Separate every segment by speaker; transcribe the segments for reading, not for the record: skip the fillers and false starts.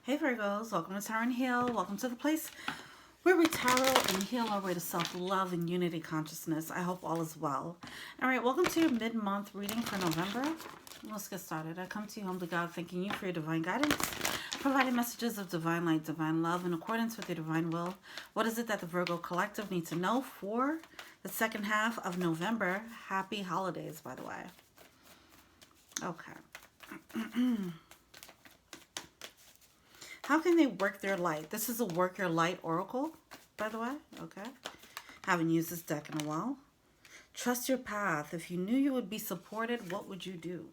Speaker 1: Hey Virgos, welcome to Tarot and Heal. Welcome to the place where we tarot and heal our way to self-love and unity consciousness. I hope all is well. All right, welcome to your mid-month reading for November. Let's get started. I come to you humbly, God, thanking you for your divine guidance, providing messages of divine light, divine love, in accordance with your divine will. What is it that the Virgo Collective needs to know for the second half of November? Happy holidays, by the way. Okay. How can they work their light? This is a work your light oracle, by the way. Okay. Haven't used this deck in a while. Trust your path. If you knew you would be supported, what would you do?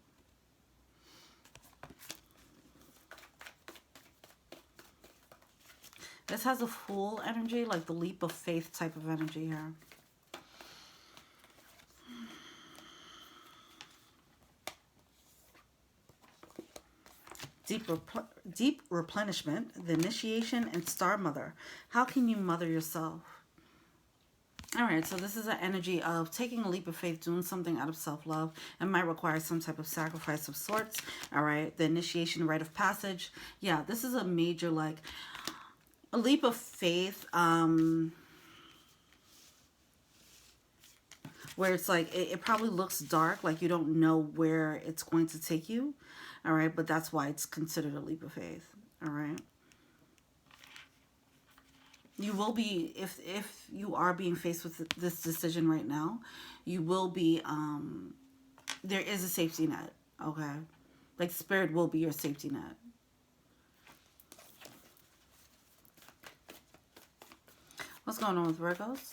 Speaker 1: This has a Fool energy, like the leap of faith type of energy here. Deep replenishment, the initiation, and Star Mother. How can you mother yourself? All right, so this is an energy of taking a leap of faith, doing something out of self-love. It might require some type of sacrifice of sorts. All right, the initiation, rite of passage. Yeah, this is a major, like, a leap of faith, where it's like, it probably looks dark, like you don't know where it's going to take you. All right, but that's why it's considered a leap of faith. All right. You will be, if you are being faced with this decision right now, you will be, there is a safety net, okay? Like, Spirit will be your safety net. What's going on with Virgos?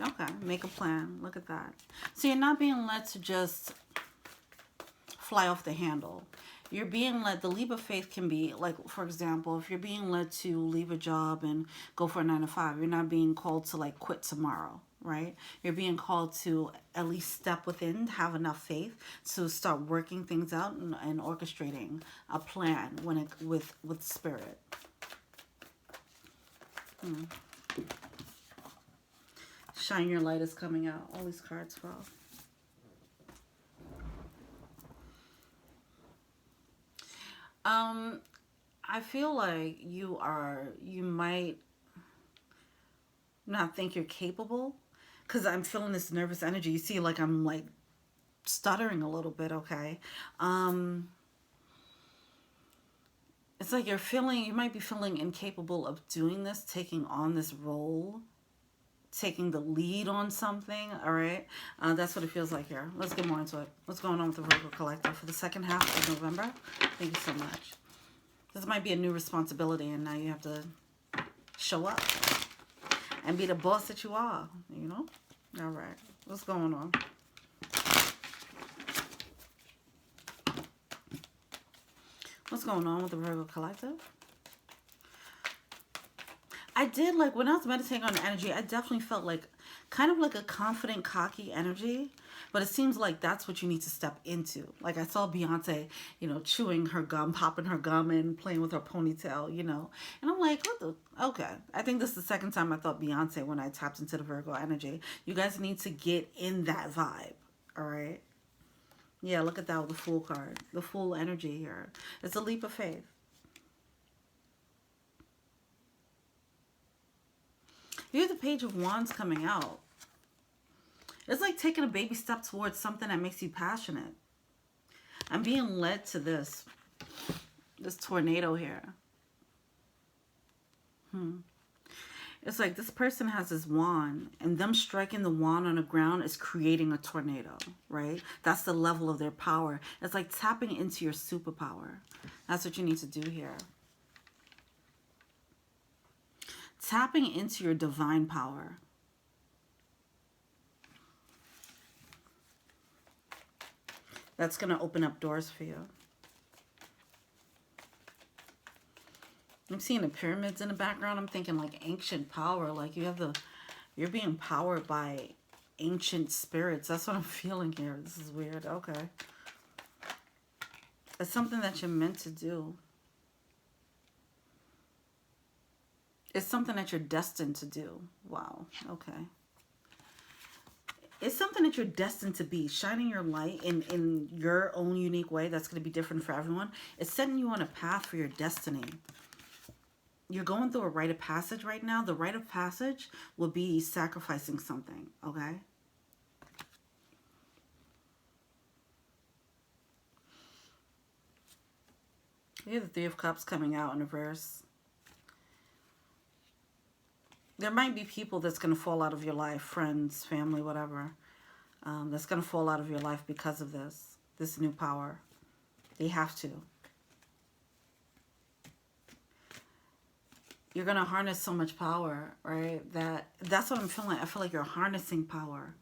Speaker 1: Okay, make a plan. Look at that. So you're not being led to just fly off the handle. You're being led, the leap of faith can be, like, for example, if you're being led to leave a job and go for a 9 to 5, you're not being called to, like, quit tomorrow, right? You're being called to at least step within, have enough faith to start working things out and orchestrating a plan when it, with Spirit. Shine your light is coming out. All these cards fell. I feel like you might not think you're capable, because I'm feeling this nervous energy. You see, like, I'm like stuttering a little bit, okay? It's like you might be feeling incapable of doing this, taking on this role, taking the lead on something, all right? That's what it feels like here. Let's get more into it. What's going on with the Virgo Collective for the second half of November? Thank you so much. This might be a new responsibility, and now you have to show up and be the boss that you are, you know? All right. What's going on? What's going on with the Virgo Collective? I did, like, when I was meditating on the energy, I definitely felt like kind of like a confident, cocky energy. But it seems like that's what you need to step into. Like, I saw Beyonce, you know, chewing her gum, popping her gum and playing with her ponytail, you know. And I'm like, what the? Okay. I think this is the second time I thought Beyonce when I tapped into the Virgo energy. You guys need to get in that vibe. All right? Yeah, look at that with the Fool card. The Fool energy here. It's a leap of faith. You have the Page of Wands coming out. It's like taking a baby step towards something that makes you passionate. I'm being led to this tornado here. It's like this person has this wand, and them striking the wand on the ground is creating a tornado, right? That's the level of their power. It's like tapping into your superpower. That's what you need to do here. Tapping into your divine power. That's going to open up doors for you. I'm seeing the pyramids in the background. I'm thinking like ancient power. Like you're being powered by ancient spirits. That's what I'm feeling here. This is weird. Okay. It's something that you're meant to do. It's something that you're destined to do. Wow. Okay. It's something that you're destined to be. Shining your light in your own unique way that's going to be different for everyone. It's setting you on a path for your destiny. You're going through a rite of passage right now. The rite of passage will be sacrificing something, okay? We have the Three of Cups coming out in reverse. There might be people that's going to fall out of your life, friends, family, whatever. That's going to fall out of your life because of this new power. They have to. You're going to harness so much power, right? That's what I'm feeling. I feel like you're harnessing power.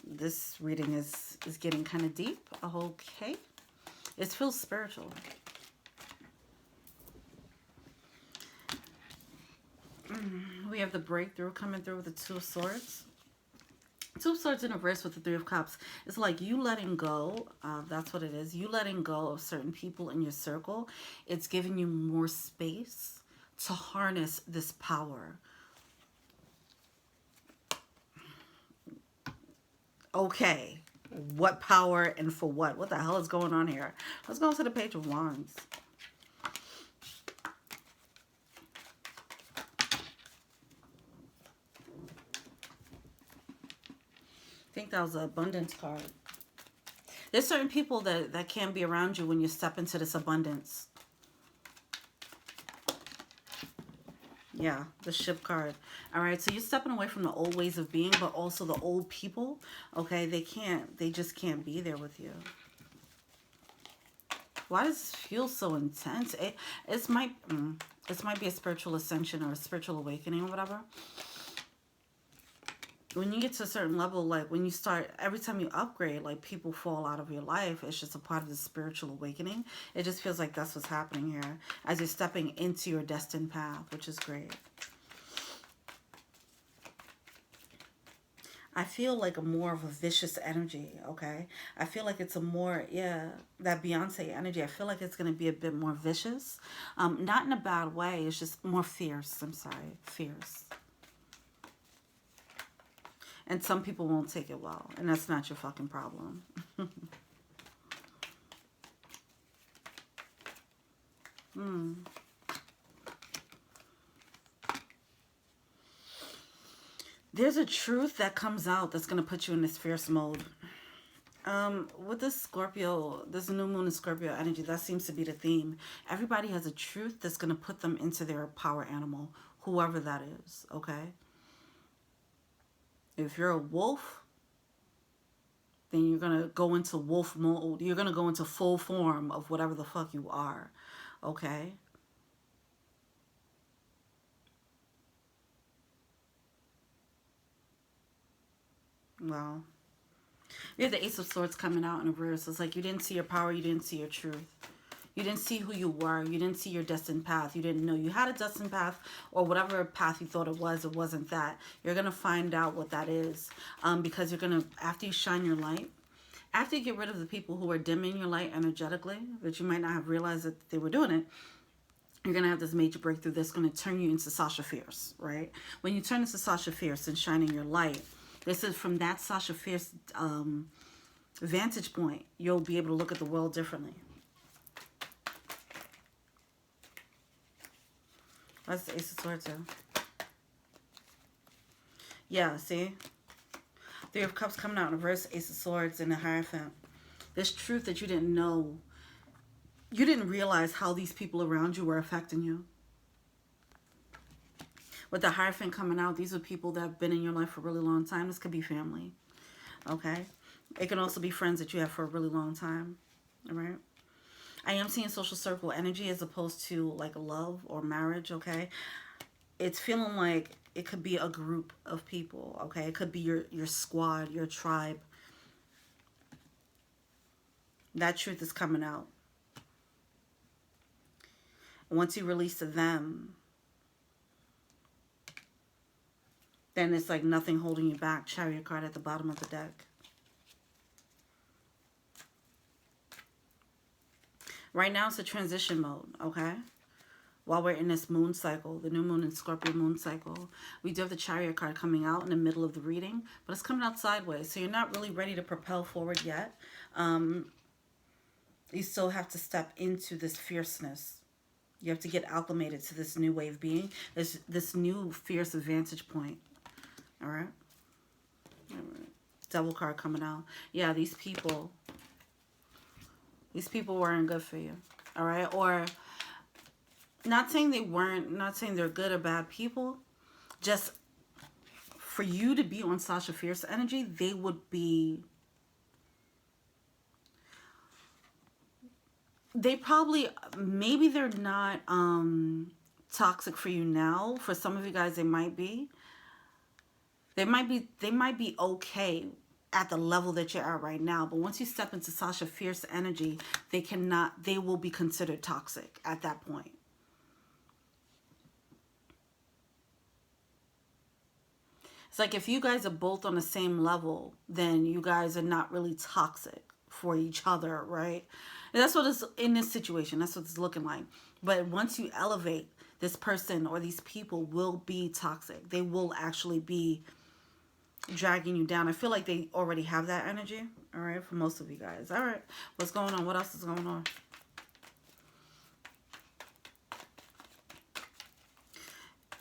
Speaker 1: This reading is getting kind of deep. Okay. It feels spiritual. We have the breakthrough coming through with the Two of Swords. Two of Swords in reverse with the Three of Cups. It's like you letting go. That's what it is. You letting go of certain people in your circle. It's giving you more space to harness this power. Okay. What power and for what? What the hell is going on here? Let's go to the Page of Wands. I think that was an abundance card. There's certain people that can't be around you when you step into this abundance. Yeah, the Ship card. All right, so you're stepping away from the old ways of being, but also the old people. Okay, they just can't be there with you. Why does this feel so intense? It might be a spiritual ascension or a spiritual awakening or whatever. When you get to a certain level, like when you start, every time you upgrade, like people fall out of your life. It's just a part of the spiritual awakening. It just feels like that's what's happening here as you're stepping into your destined path, which is great. I feel like a more of a vicious energy, okay? I feel like it's a more, yeah, that Beyonce energy. I feel like it's going to be a bit more vicious. Not in a bad way. It's just more fierce. I'm sorry. Fierce. And some people won't take it well. And that's not your fucking problem. There's a truth that comes out that's going to put you in this fierce mode. With this Scorpio, this new moon in Scorpio energy, that seems to be the theme. Everybody has a truth that's going to put them into their power animal, whoever that is, okay? If you're a wolf, then you're going to go into wolf mode. You're going to go into full form of whatever the fuck you are. Okay? Well, you have the Ace of Swords coming out in reverse. It's like you didn't see your power. You didn't see your truth. You didn't see who you were. You didn't see your destined path. You didn't know you had a destined path, or whatever path you thought it wasn't that. You're going to find out what that is, because you're going to, after you shine your light, after you get rid of the people who are dimming your light energetically, but you might not have realized that they were doing it, you're going to have this major breakthrough that's going to turn you into Sasha Fierce, right? When you turn into Sasha Fierce and shining your light, this is from that Sasha Fierce vantage point, you'll be able to look at the world differently. That's the Ace of Swords too. Yeah, see? Three of Cups coming out in reverse, Ace of Swords, and the Hierophant. This truth that you didn't know. You didn't realize how these people around you were affecting you. With the Hierophant coming out, these are people that have been in your life for a really long time. This could be family. Okay? It can also be friends that you have for a really long time. All right? I am seeing social circle energy as opposed to like love or marriage, okay? It's feeling like it could be a group of people, okay? It could be your squad, your tribe. That truth is coming out. And once you release to them, then it's like nothing holding you back. Chariot card at the bottom of the deck. Right now it's a transition mode, okay? while we're in this moon cycle, the new moon and Scorpio moon cycle. We do have the Chariot card coming out in the middle of the reading, but it's coming out sideways. So you're not really ready to propel forward yet. You still have to step into this fierceness. You have to get acclimated to this new wave being, this new fierce vantage point. All right. Devil card coming out. Yeah, these people weren't good for you. All right. Or not saying they weren't, not saying they're good or bad people. Just for you to be on Sasha Fierce energy, they would be, they probably, maybe they're not toxic for you now. For some of you guys, they might be. They might be okay at the level that you're at right now. But once you step into Sasha Fierce energy, they will be considered toxic at that point. It's like if you guys are both on the same level, then you guys are not really toxic for each other, right? And that's what it's in this situation. That's what it's looking like. But once you elevate, this person or these people will be toxic. They will actually be dragging you down. I feel like they already have that energy, all right, for most of you guys. All right, what's going on? What else is going on?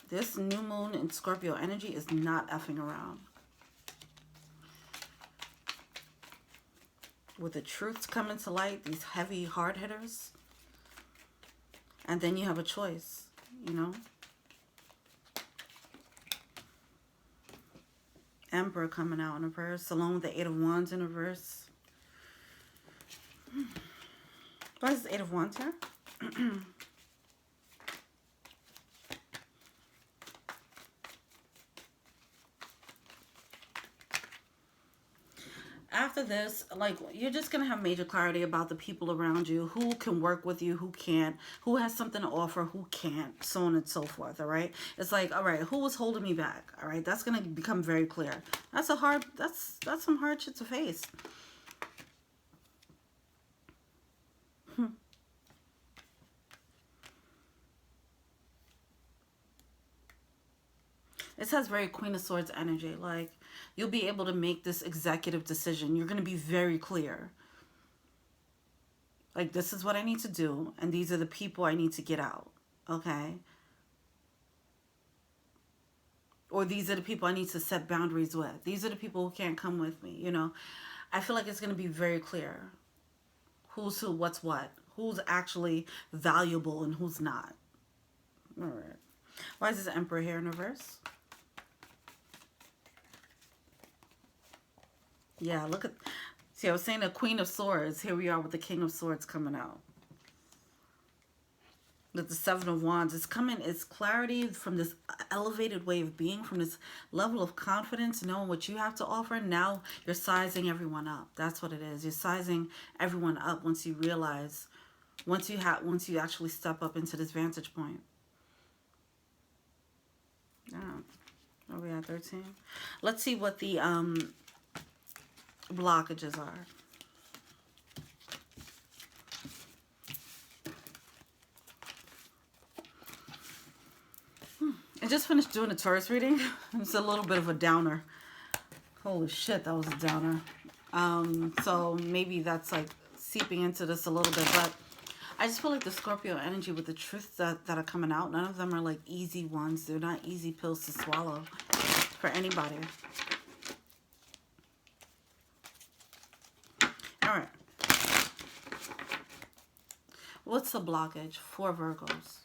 Speaker 1: This new moon in Scorpio energy is not effing around. With the truths coming to light, these heavy hard hitters, and then you have a choice, you know. Emperor coming out in reverse, along with the Eight of Wands in reverse. Why is the Eight of Wands here? After this, like, you're just going to have major clarity about the people around you, who can work with you, who can't, who has something to offer, who can't, so on and so forth, all right? It's like, all right, who was holding me back, all right? That's going to become very clear. That's some hard shit to face. It says very Queen of Swords energy, like, you'll be able to make this executive decision. You're going to be very clear. Like, this is what I need to do, and these are the people I need to get out, okay? Or these are the people I need to set boundaries with. These are the people who can't come with me, you know? I feel like it's going to be very clear. Who's who, what's what. Who's actually valuable and who's not. All right. Why is this Emperor here in reverse? Yeah, look at, see, I was saying the Queen of Swords. Here we are with the King of Swords coming out. With the Seven of Wands. It's coming, it's clarity from this elevated way of being, from this level of confidence, knowing what you have to offer. Now you're sizing everyone up. That's what it is. You're sizing everyone up once you realize, once you actually step up into this vantage point. Yeah. Are we at 13? Let's see what the blockages are. I just finished doing a Taurus reading. It's a little bit of a downer. Holy shit, that was a downer. So maybe that's like seeping into this a little bit, but I just feel like the Scorpio energy with the truths that are coming out, none of them are like easy ones. They're not easy pills to swallow for anybody. All right. What's the blockage for Virgos?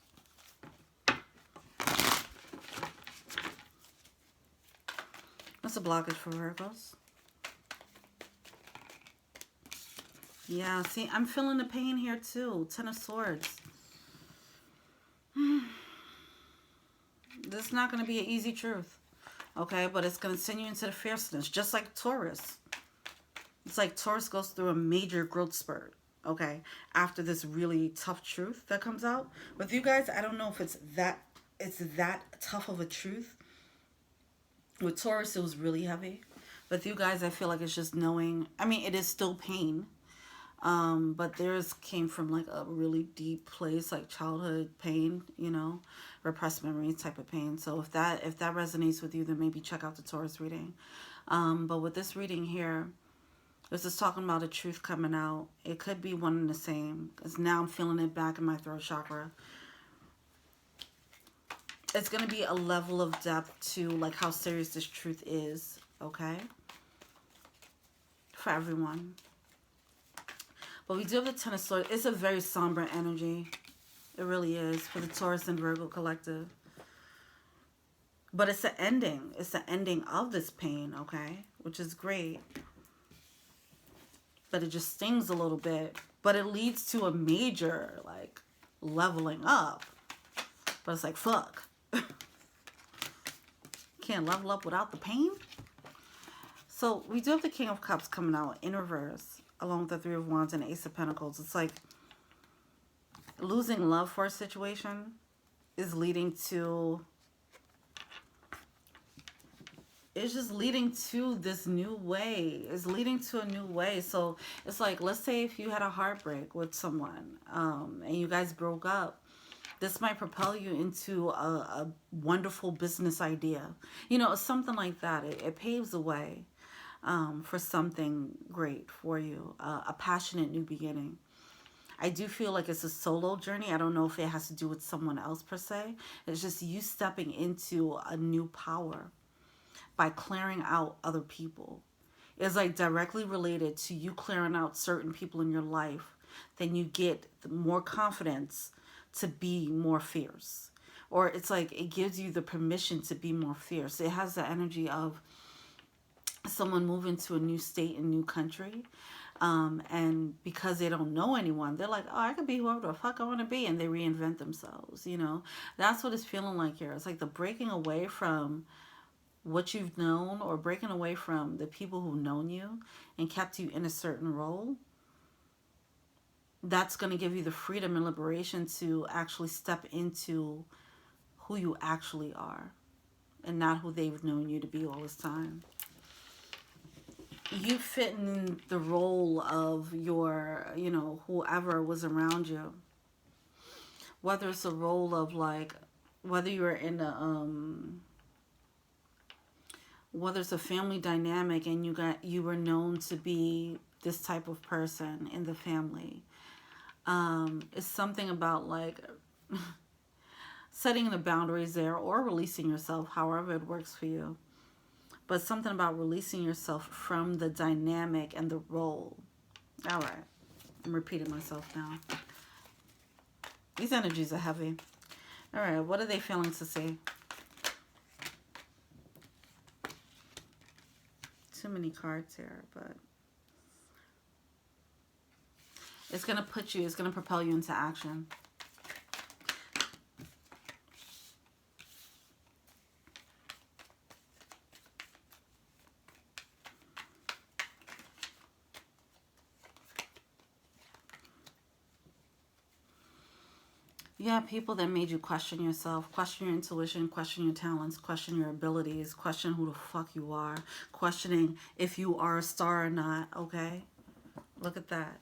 Speaker 1: What's the blockage for Virgos? Yeah, see, I'm feeling the pain here too. Ten of Swords. This is not going to be an easy truth. Okay, but it's going to send you into the fierceness, just like Taurus. It's like Taurus goes through a major growth spurt, okay, after this really tough truth that comes out. With you guys, I don't know if it's that tough of a truth. With Taurus, it was really heavy. With you guys, I feel like it's just knowing, I mean, it is still pain. But theirs came from like a really deep place, like childhood pain, you know, repressed memories type of pain. So if that resonates with you, then maybe check out the Taurus reading. But with this reading here, this is talking about a truth coming out. It could be one and the same, because now I'm feeling it back in my throat chakra. It's going to be a level of depth to like how serious this truth is, okay? For everyone. But we do have the Ten of Swords. It's a very somber energy. It really is for the Taurus and Virgo collective. But it's the ending. It's the ending of this pain, okay? Which is great. But it just stings a little bit. But it leads to a major, like, leveling up. But it's like, fuck. Can't level up without the pain. So we do have the King of Cups coming out in reverse, along with the Three of Wands and Ace of Pentacles. It's like losing love for a situation is leading to, it's just leading to this new way. It's leading to a new way. So it's like, let's say if you had a heartbreak with someone and you guys broke up, this might propel you into a wonderful business idea. You know, something like that. It paves the way for something great for you. A passionate new beginning. I do feel like it's a solo journey. I don't know if it has to do with someone else per se. It's just you stepping into a new power by clearing out other people. It's like directly related to you clearing out certain people in your life. Then you get more confidence to be more fierce. Or it's like it gives you the permission to be more fierce. It has the energy of someone moving to a new state and new country. And because they don't know anyone, they're like, oh, I could be whoever the fuck I want to be. And they reinvent themselves, you know. That's what it's feeling like here. It's like the breaking away from what you've known, or breaking away from the people who've known you and kept you in a certain role. That's going to give you the freedom and liberation to actually step into who you actually are and not who they've known you to be all this time. You fit in the role of your, you know, whoever was around you. Whether it's a role of like, whether you're in a, whether it's a family dynamic and you were known to be this type of person in the family. It's something about like setting the boundaries there, or releasing yourself, however it works for you. But something about releasing yourself from the dynamic and the role. All right. I'm repeating myself now. These energies are heavy. All right. What are they feeling to say? Too many cards here, but it's going to put you, it's going to propel you into action. You have people that made you question yourself, question your intuition, question your talents, question your abilities, question who the fuck you are, questioning if you are a star or not, okay? Look at that.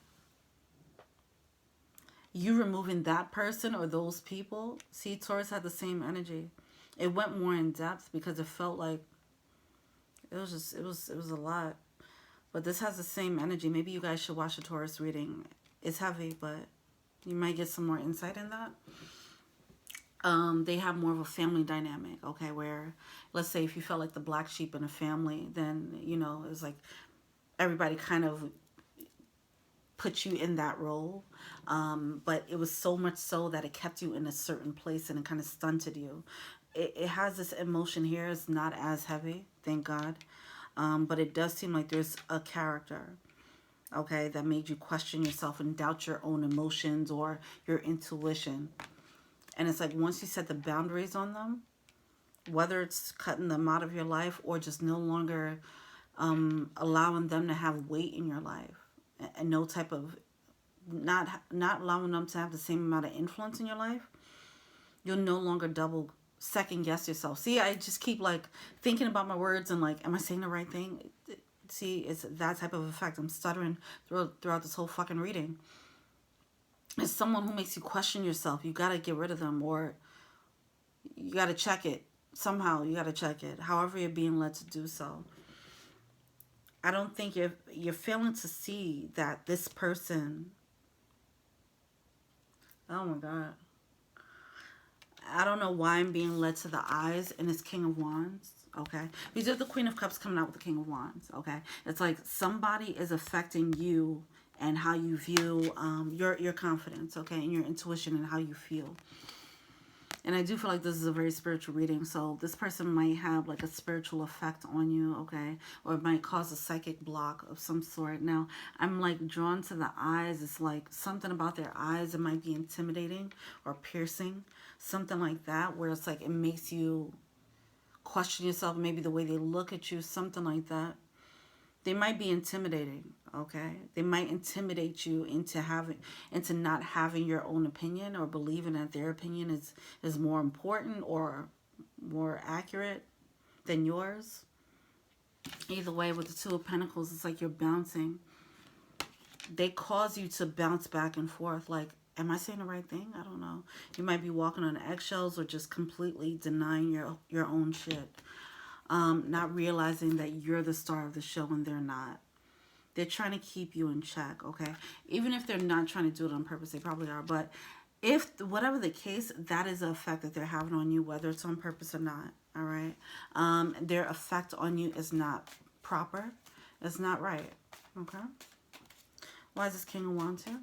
Speaker 1: You removing that person or those people. See, Taurus had the same energy. It went more in depth because it felt like it was just, it was a lot. But this has the same energy. Maybe you guys should watch a Taurus reading. It's heavy, but you might get some more insight in that. They have more of a family dynamic, okay, where, let's say if you felt like the black sheep in a family, then, you know, it's like everybody kind of put you in that role. But it was so much so that it kept you in a certain place and it kind of stunted you. It has this emotion here. It's not as heavy, thank God. But it does seem like there's a character, okay, that made you question yourself and doubt your own emotions or your intuition. And it's like once you set the boundaries on them, whether it's cutting them out of your life or just no longer allowing them to have weight in your life, and no type of, not allowing them to have the same amount of influence in your life, you'll no longer second guess yourself. See, I just keep like thinking about my words and like, am I saying the right thing? see, it's that type of effect. I'm stuttering throughout this whole fucking reading. It's someone who makes you question yourself. You gotta get rid of them, or you gotta check it. Somehow you gotta check it. However you're being led to do so. I don't think you're failing to see that this person. Oh my God. I don't know why I'm being led to the eyes, and it's King of Wands. Okay, we have the Queen of Cups coming out with the King of Wands. Okay, it's like somebody is affecting you and how you view your confidence. Okay, and your intuition and how you feel. And I do feel like this is a very spiritual reading. So this person might have like a spiritual effect on you, okay? Or it might cause a psychic block of some sort. Now, I'm like drawn to the eyes. It's like something about their eyes. It might be intimidating or piercing. Something like that, where it's like it makes you question yourself. Maybe the way they look at you, something like that. They might be intimidating, okay? They might intimidate you into not having your own opinion, or believing that their opinion is more important or more accurate than yours. Either way, with the Two of Pentacles, it's like you're bouncing. They cause you to bounce back and forth. Like, am I saying the right thing? I don't know. You might be walking on eggshells, or just completely denying your own shit. Not realizing that you're the star of the show and they're not. They're trying to keep you in check, okay? Even if they're not trying to do it on purpose, they probably are. But if, whatever the case, that is the effect that they're having on you, whether it's on purpose or not, all right? Their effect on you is not proper. It's not right, okay? Why is this King of Wands here?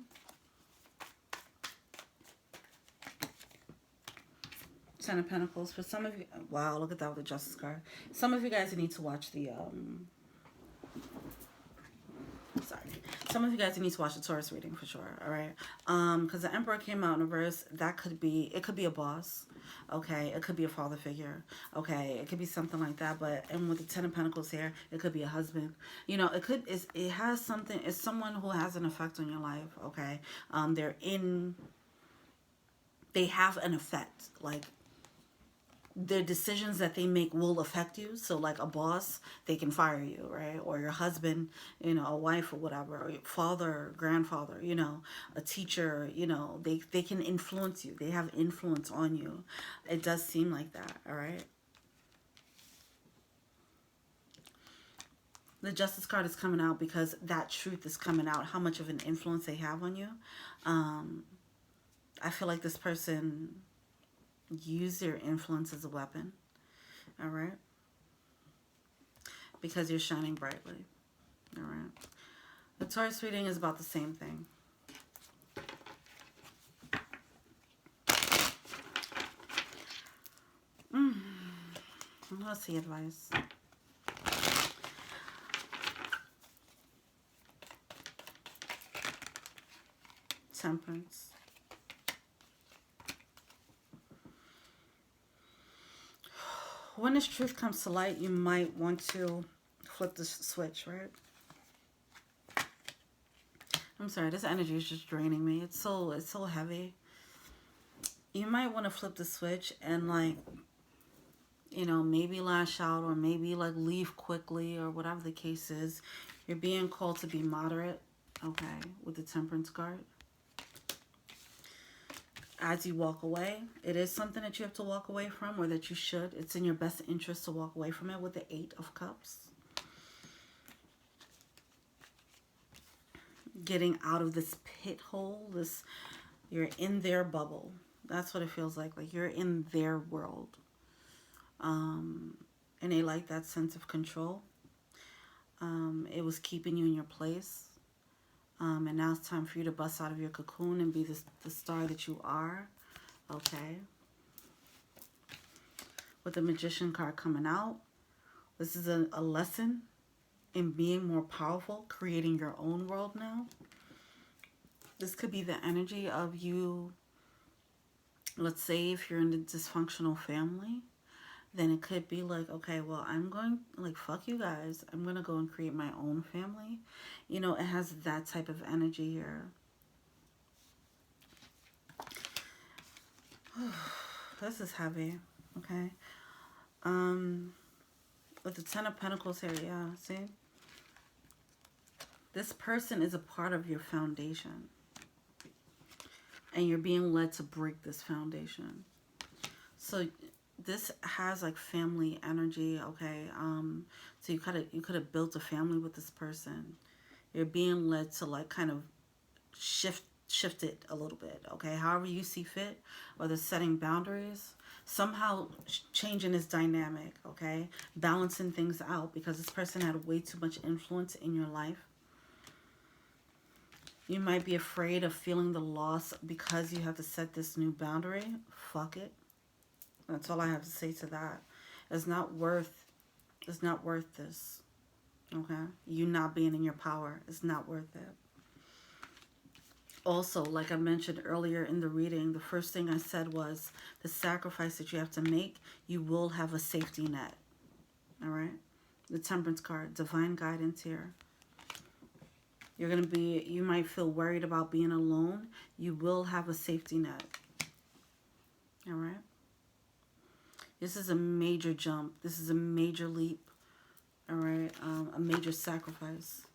Speaker 1: Ten of Pentacles. For some of you, wow, look at that with the Justice card. Some of you guys need to watch the, some of you guys need to watch the Taurus reading for sure, all right? Because the Emperor came out in reverse. That could be, it could be a boss, okay? It could be a father figure, okay? It could be something like that. But, and with the Ten of Pentacles here, it could be a husband. You know, it has something, it's someone who has an effect on your life, okay? They have an effect, like, the decisions that they make will affect you. So like a boss, they can fire you, right? Or your husband, you know, a wife or whatever, or your father or grandfather, you know, a teacher, you know, they can influence you. They have influence on you. It does seem like that, all right? The Justice card is coming out because that truth is coming out, how much of an influence they have on you. I feel like this person use their influence as a weapon, all right? Because you're shining brightly, all right? The Taurus reading is about the same thing. Let's see advice. Temperance. When this truth comes to light, you might want to flip the switch, right? I'm sorry, this energy is just draining me. It's so heavy. You might want to flip the switch and, like, you know, maybe lash out, or maybe like leave quickly, or whatever the case is. You're being called to be moderate, okay, with the Temperance card. As you walk away, it is something that you have to walk away from, or that you should. It's in your best interest to walk away from it with the Eight of Cups. Getting out of this pit hole, you're in their bubble. That's what it feels like you're in their world. And they like that sense of control. It was keeping you in your place. And now it's time for you to bust out of your cocoon and be the star that you are. Okay. With the Magician card coming out, this is a lesson in being more powerful, creating your own world now. This could be the energy of you. Let's say if you're in a dysfunctional family, then it could be like, okay, well, I'm going, like, fuck you guys. I'm going to go and create my own family. You know, it has that type of energy here. This is heavy, okay? With the Ten of Pentacles here, yeah, see? This person is a part of your foundation. And you're being led to break this foundation. So this has like family energy, okay? So you could have built a family with this person. You're being led to like kind of shift it a little bit, okay? However you see fit, whether setting boundaries, somehow changing this dynamic, okay? Balancing things out, because this person had way too much influence in your life. You might be afraid of feeling the loss because you have to set this new boundary. Fuck it. That's all I have to say to that. It's not worth this. Okay? You not being in your power. It's not worth it. Also, like I mentioned earlier in the reading, the first thing I said was the sacrifice that you have to make, you will have a safety net. All right? The Temperance card, divine guidance here. You might feel worried about being alone. You will have a safety net. All right? This is a major jump. This is a major leap. All right? A major sacrifice.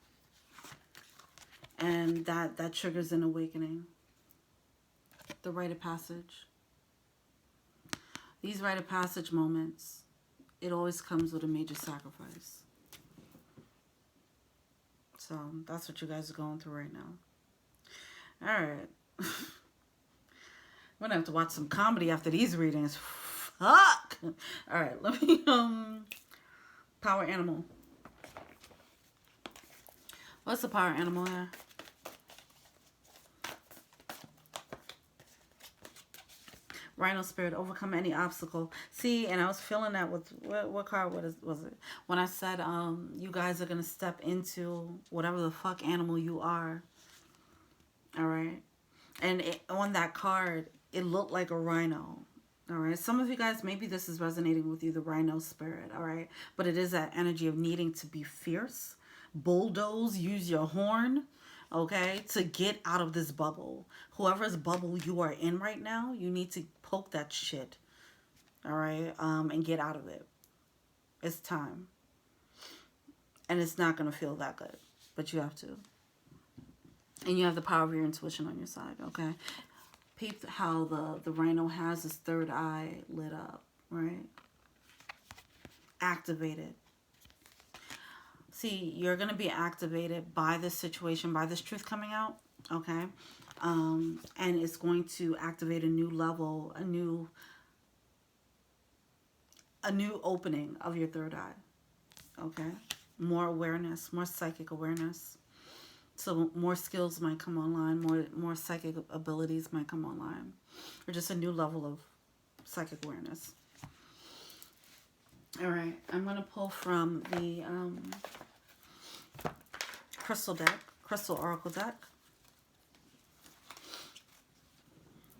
Speaker 1: And that triggers an awakening. The rite of passage. These rite of passage moments, it always comes with a major sacrifice. So that's what you guys are going through right now. All right. I'm going to have to watch some comedy after these readings. Fuck. All right. Let me, power animal. What's the power animal here? Rhino spirit, overcome any obstacle. See, and I was feeling that with, what card was it? When I said, you guys are going to step into whatever the fuck animal you are. All right. And on that card, it looked like a rhino. All right. Some of you guys, maybe this is resonating with you, the rhino spirit. All right. But it is that energy of needing to be fierce, bulldoze, use your horn. Okay, to get out of this bubble. Whoever's bubble you are in right now, you need to poke that shit. All right, and get out of it. It's time. And it's not going to feel that good, but you have to. And you have the power of your intuition on your side, okay? Peep how the rhino has his third eye lit up, right? Activated. See, you're going to be activated by this situation, by this truth coming out, okay? And it's going to activate a new level, a new opening of your third eye, okay? More awareness, more psychic awareness. So more skills might come online, more psychic abilities might come online, or just a new level of psychic awareness. All right, I'm going to pull from the crystal deck, crystal oracle deck.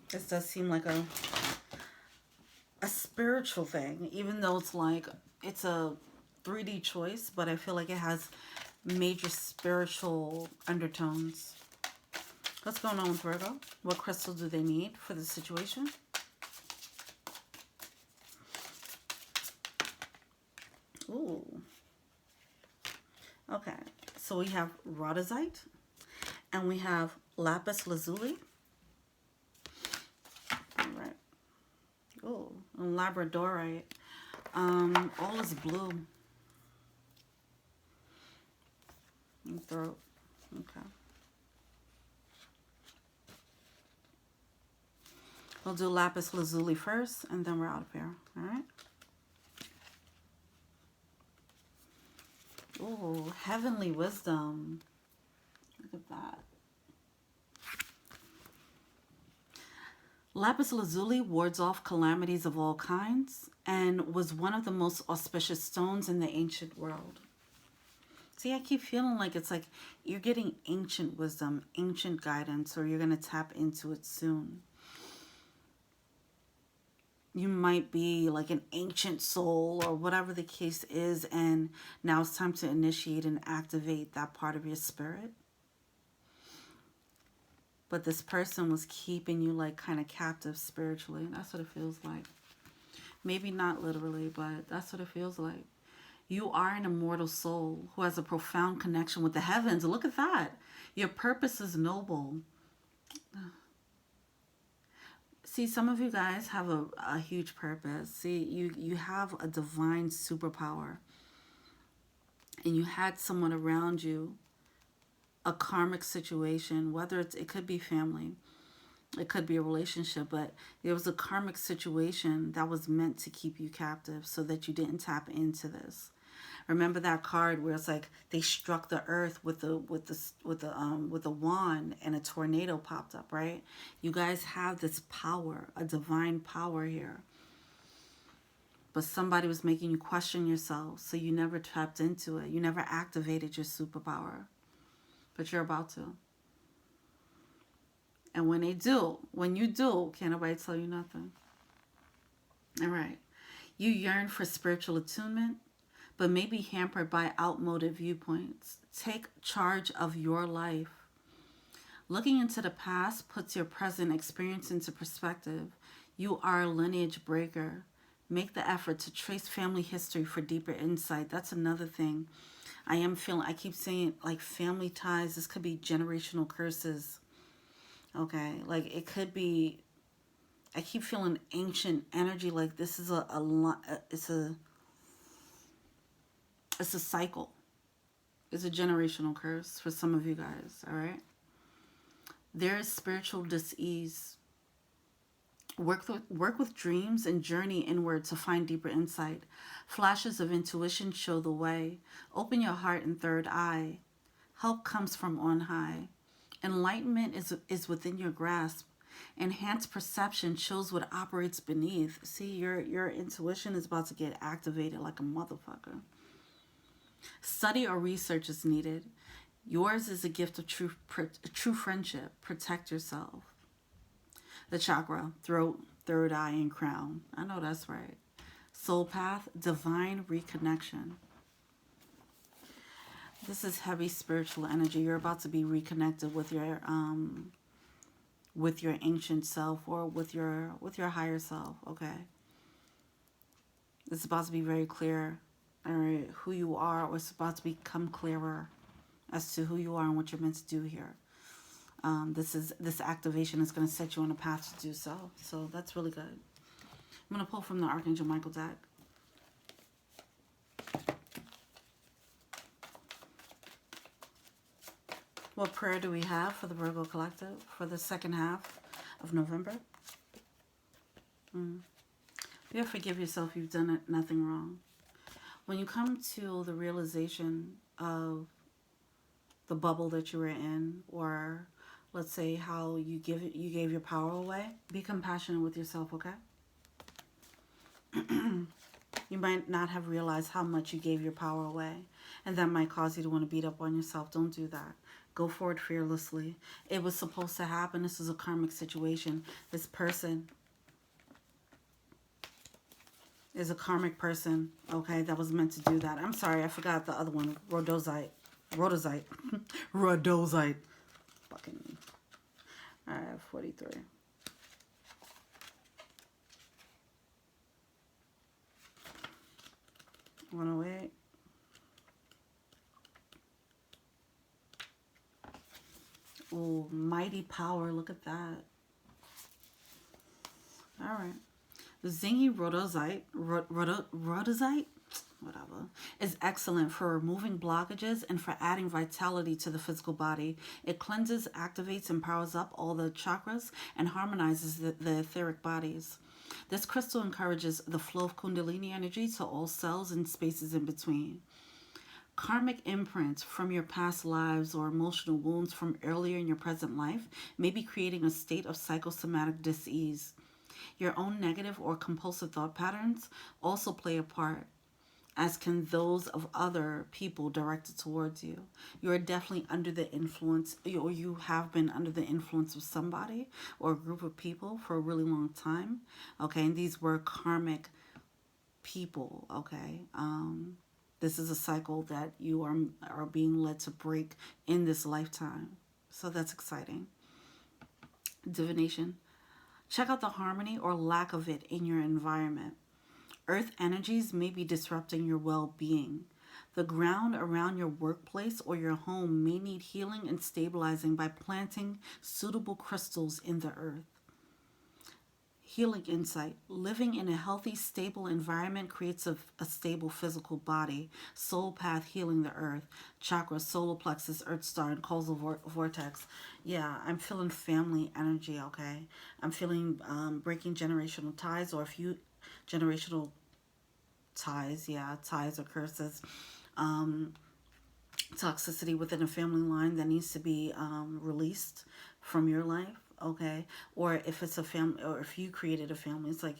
Speaker 1: This does seem like a spiritual thing, even though it's a 3D choice, but I feel like it has major spiritual undertones. What's going on with Virgo? What crystal do they need for the situation? Ooh. Okay, so we have rhodozite and we have lapis lazuli. All right. Oh, and labradorite. All is blue. And throat. Okay. We'll do lapis lazuli first, and then we're out of here. All right. Oh, heavenly wisdom. Look at that. Lapis lazuli wards off calamities of all kinds and was one of the most auspicious stones in the ancient world. See, I keep feeling like it's like you're getting ancient wisdom, ancient guidance, or you're going to tap into it soon. You might be like an ancient soul or whatever the case is, and now it's time to initiate and activate that part of your spirit. But this person was keeping you like kind of captive spiritually. That's what it feels like. Maybe not literally, but that's what it feels like. You are an immortal soul who has a profound connection with the heavens. Look at that. Your purpose is noble. See, some of you guys have a huge purpose. See, you have a divine superpower. And you had someone around you, a karmic situation, whether it could be family, it could be a relationship, but there was a karmic situation that was meant to keep you captive so that you didn't tap into this. Remember that card where it's like they struck the earth with the wand and a tornado popped up, right? You guys have this power, a divine power here. But somebody was making you question yourself, so you never tapped into it. You never activated your superpower. But you're about to. And when you do, can't nobody tell you nothing. All right. You yearn for spiritual attunement, but may be hampered by outmoded viewpoints. Take charge of your life. Looking into the past puts your present experience into perspective. You are a lineage breaker. Make the effort to trace family history for deeper insight. That's another thing. I keep saying like family ties. This could be generational curses. Okay, like it could be, I keep feeling ancient energy. Like this is it's a cycle. It's a generational curse for some of you guys, all right? There is spiritual dis-ease. Work with dreams and journey inward to find deeper insight. Flashes of intuition show the way. Open your heart and third eye. Help comes from on high. Enlightenment is within your grasp. Enhanced perception shows what operates beneath. See, your intuition is about to get activated like a motherfucker. Study or research is needed. Yours is a gift of true friendship. Protect yourself. The chakra, throat, third eye, and crown. I know that's right. Soul path, divine reconnection. This is heavy spiritual energy. You're about to be reconnected with your ancient self or with your higher self. Okay. It's about to be very clear, all right, who you are, or it's about to become clearer as to who you are and what you're meant to do here. This activation is going to set you on a path to do so. So that's really good. I'm going to pull from the Archangel Michael deck. What prayer do we have for the Virgo Collective for the second half of November? You forgive yourself. You've done nothing wrong. When you come to the realization of the bubble that you were in, or let's say how you gave your power away, be compassionate with yourself, okay? You might not have realized how much you gave your power away, and that might cause you to want to beat up on yourself. Don't do that. Go forward fearlessly. It was supposed to happen. This is a karmic situation. This person is a karmic person, okay, that was meant to do that. I'm sorry, I forgot the other one. Rhodozite. Rhodozite. Fucking. All right, 43. $108. Oh, mighty power. Look at that. All right. The zingy rhodozite, rhodozite, whatever, is excellent for removing blockages and for adding vitality to the physical body. It cleanses, activates, and powers up all the chakras and harmonizes the etheric bodies. This crystal encourages the flow of Kundalini energy to all cells and spaces in between. Karmic imprints from your past lives or emotional wounds from earlier in your present life may be creating a state of psychosomatic dis-ease. Your own negative or compulsive thought patterns also play a part, as can those of other people directed towards you. You are definitely under the influence, or you have been under the influence of somebody or a group of people for a really long time. Okay, and these were karmic people, okay? This is a cycle that you are being led to break in this lifetime. So that's exciting. Divination. Check out the harmony or lack of it in your environment. Earth energies may be disrupting your well-being. The ground around your workplace or your home may need healing and stabilizing by planting suitable crystals in the earth. Healing insight. Living in a healthy, stable environment creates a stable physical body. Soul path healing the earth. Chakra, solar plexus, earth star, and causal vortex. Yeah, I'm feeling family energy, okay? I'm feeling breaking generational ties or a few generational ties, yeah, ties or curses. Toxicity within a family line that needs to be released from your life, okay? Or if it's a family, or if you created a family, it's like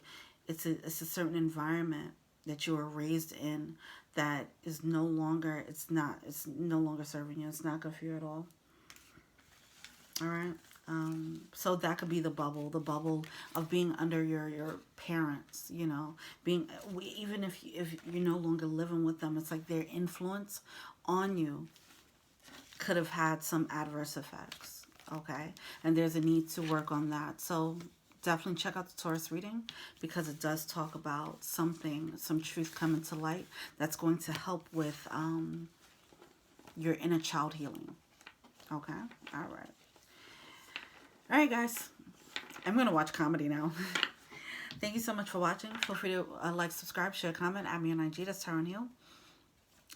Speaker 1: it's a certain environment that you were raised in that is no longer, it's no longer serving you. It's not good for you at all. All right. So that could be the bubble of being under your parents, you know, being, even if you're no longer living with them, it's like their influence on you could have had some adverse effects, okay? And there's a need to work on that. So definitely check out the Taurus reading because it does talk about something, some truth coming to light that's going to help with your inner child healing, okay? All right. All right, guys. I'm going to watch comedy now. Thank you so much for watching. Feel free to like, subscribe, share, comment, add me on IG. That's Tara Hill.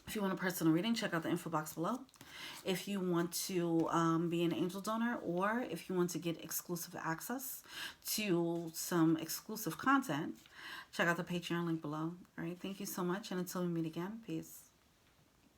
Speaker 1: If you want a personal reading, check out the info box below. If you want to be an angel donor, or if you want to get exclusive access to some exclusive content, check out the Patreon link below. All right. Thank you so much. And until we meet again, peace.